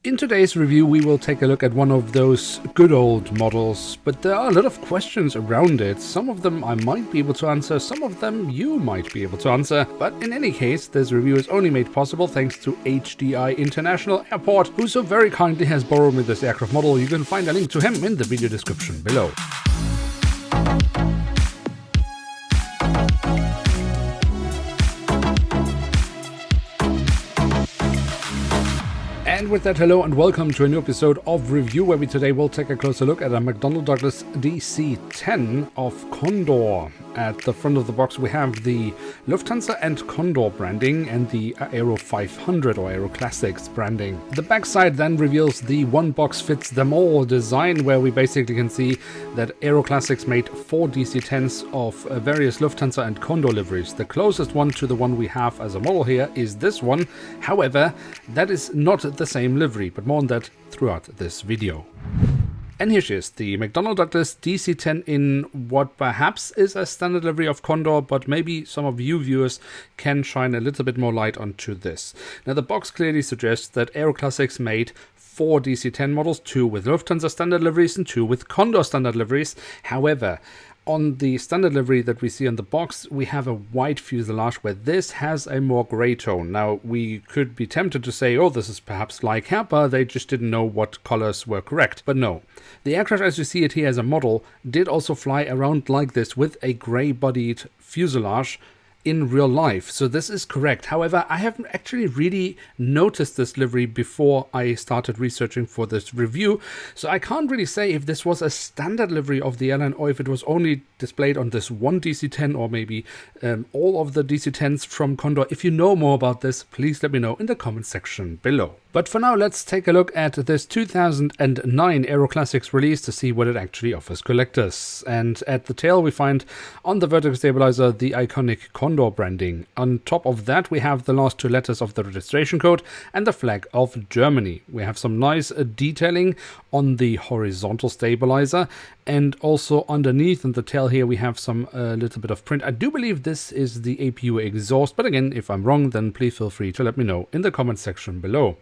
In today's review we will take a look at one of those good old models, but there are a lot of questions around it. Some of them I might be able to answer, some of them you might be able to answer, but in any case this review is only made possible thanks to HDI International Airport, who so very kindly has borrowed me this aircraft model. You can find a link to him in the video description below. And with that, hello and welcome to a new episode of Review, where we today will take a closer look at a McDonnell Douglas DC-10 of Condor. At the front of the box we have the Lufthansa and Condor branding and the Aero 500 or Aero Classics branding. The backside then reveals the one box fits them all design, where we basically can see that Aero Classics made 4 DC-10s of various Lufthansa and Condor liveries. The closest one to the one we have as a model here is this one. However, that is not the same livery, but more on that throughout this video. And here she is, the McDonnell Douglas DC-10 in what perhaps is a standard livery of Condor, but maybe some of you viewers can shine a little bit more light onto this. Now the box clearly suggests that Aero Classics made 4 DC-10 models, 2 with Lufthansa standard liveries and 2 with Condor standard liveries. However, on the standard livery that we see on the box, we have a white fuselage where this has a more grey tone. Now, we could be tempted to say, oh, this is perhaps like Herpa, they just didn't know what colors were correct. But no. The aircraft, as you see it here as a model, did also fly around like this with a grey-bodied fuselage in real life, so this is correct. However, I haven't actually really noticed this livery before I started researching for this review, so I can't really say if this was a standard livery of the airline or if it was only displayed on this one DC-10 or maybe all of the DC-10s from Condor. If you know more about this, please let me know in the comment section below. But for now, let's take a look at this 2009 Aero Classics release to see what it actually offers collectors. And at the tail we find on the vertical stabilizer the iconic Condor branding. On top of that we have the last 2 letters of the registration code and the flag of Germany. We have some nice detailing on the horizontal stabilizer, and also underneath on the tail here we have some little bit of print. I do believe this is the APU exhaust, but again, if I'm wrong, then please feel free to let me know in the comment section below.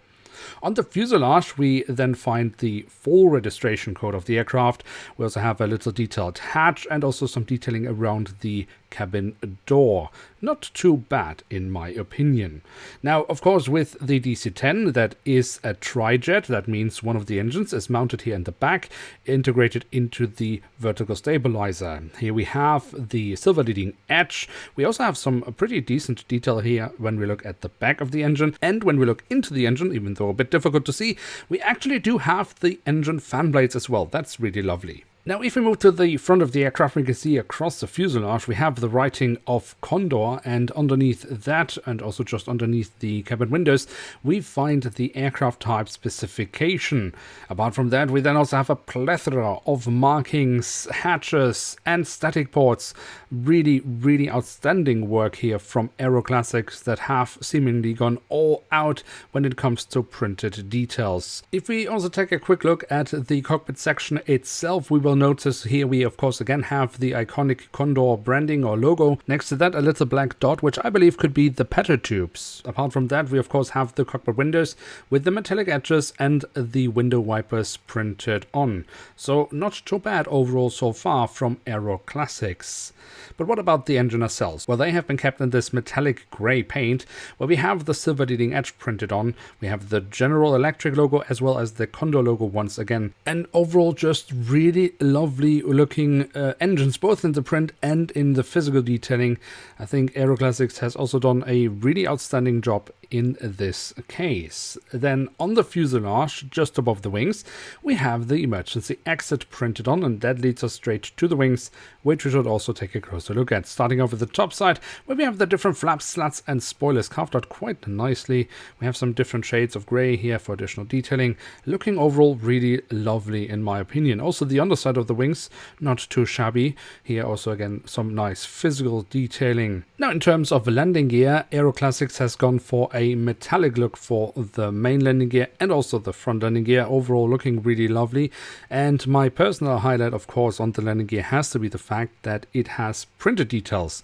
On the fuselage, we then find the full registration code of the aircraft. We also have a little detailed hatch and also some detailing around the cabin door. Not too bad, in my opinion. Now, of course, with the DC-10, that is a trijet. That means one of the engines is mounted here in the back, integrated into the vertical stabilizer. Here we have the silver leading edge. We also have some pretty decent detail here when we look at the back of the engine. And when we look into the engine, even though a bit difficult to see, we actually do have the engine fan blades as well. That's really lovely. Now, if we move to the front of the aircraft, we can see across the fuselage we have the writing of Condor, and underneath that, and also just underneath the cabin windows, we find the aircraft type specification. Apart from that, we then also have a plethora of markings, hatches, and static ports. Really, really outstanding work here from Aero Classics that have seemingly gone all out when it comes to printed details. If we also take a quick look at the cockpit section itself, we will notice here we of course again have the iconic Condor branding or logo. Next to that, a little black dot, which I believe could be the petter tubes. Apart from that, we of course have the cockpit windows with the metallic edges and the window wipers printed on. So not too bad overall so far from Aero Classics. But what about the engine nacelles? Well, they have been kept in this metallic grey paint, where we have the silver leading edge printed on. We have the General Electric logo as well as the Condor logo once again. And overall, just really lovely looking engines, both in the print and in the physical detailing. I think Aero Classics has also done a really outstanding job in this case. Then on the fuselage, just above the wings, we have the emergency exit printed on, and that leads us straight to the wings, which we should also take a closer look at. Starting off with the top side, where we have the different flaps, slats and spoilers carved out quite nicely. We have some different shades of grey here for additional detailing. Looking overall really lovely in my opinion. Also the underside of the wings, not too shabby. Here also again some nice physical detailing. Now in terms of landing gear, Aero Classics has gone for a metallic look for the main landing gear and also the front landing gear. Overall looking really lovely. And my personal highlight of course on the landing gear has to be the fact that it has printed details.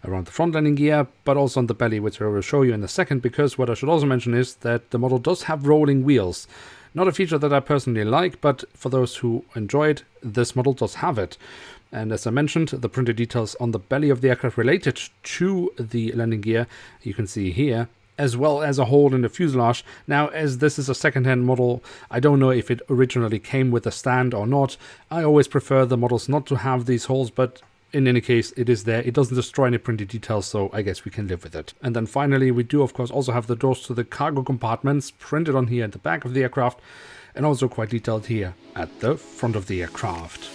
around the front landing gear, but also on the belly, which I will show you in a second, because what I should also mention is that the model does have rolling wheels. Not a feature that I personally like, but for those who enjoy it, this model does have it. And as I mentioned, the printed details on the belly of the aircraft related to the landing gear, you can see here, as well as a hole in the fuselage. Now, as this is a second-hand model, I don't know if it originally came with a stand or not. I always prefer the models not to have these holes, but in any case, it is there. It doesn't destroy any printed details, so I guess we can live with it. And then finally, we do, of course, also have the doors to the cargo compartments printed on here at the back of the aircraft, and also quite detailed here at the front of the aircraft.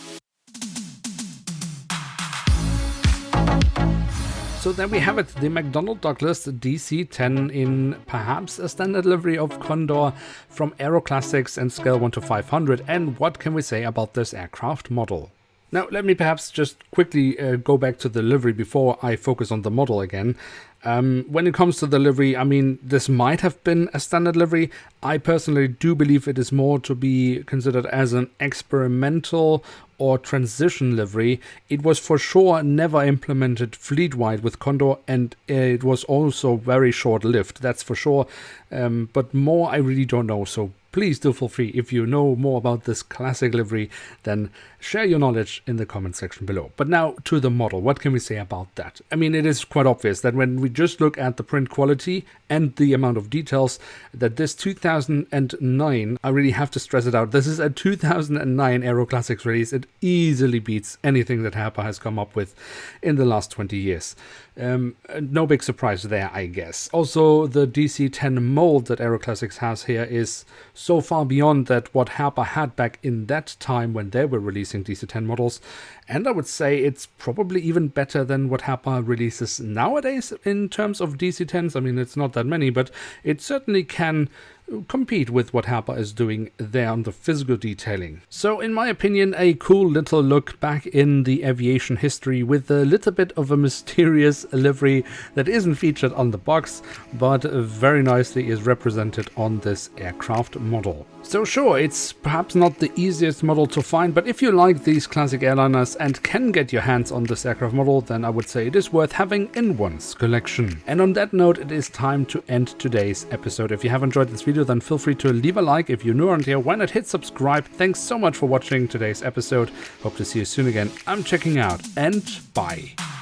So there we have it, the McDonnell Douglas DC-10 in perhaps a standard livery of Condor from Aero Classics and scale 1 to 500. And what can we say about this aircraft model? Now, let me perhaps just quickly go back to the livery before I focus on the model again. When it comes to the livery, I mean, this might have been a standard livery. I personally do believe it is more to be considered as an experimental or transition livery. It was for sure never implemented fleet-wide with Condor, and it was also very short-lived, that's for sure. But more I really don't know, so please do feel free. If you know more about this classic livery, then share your knowledge in the comment section below. But now to the model, what can we say about that? I mean, it is quite obvious that when we just look at the print quality and the amount of details, that this 2009, I really have to stress it out, this is a 2009 Aero Classics release. It easily beats anything that Harper has come up with in the last 20 years. No big surprise there, I guess. Also, the DC-10 mold that Aero Classics has here is so far beyond that what Harper had back in that time when they were releasing DC-10 models, and I would say it's probably even better than what Harper releases nowadays in terms of DC-10s. I mean, it's not that many, but it certainly can compete with what Harper is doing there on the physical detailing. So in my opinion, a cool little look back in the aviation history with a little bit of a mysterious livery that isn't featured on the box, but very nicely is represented on this aircraft model. So sure, it's perhaps not the easiest model to find, but if you like these classic airliners and can get your hands on this aircraft model, then I would say it is worth having in one's collection. And on that note, it is time to end today's episode. If you have enjoyed this video, then feel free to leave a like. If you're new around here, why not hit subscribe? Thanks so much for watching today's episode. Hope to see you soon again. I'm checking out, and bye.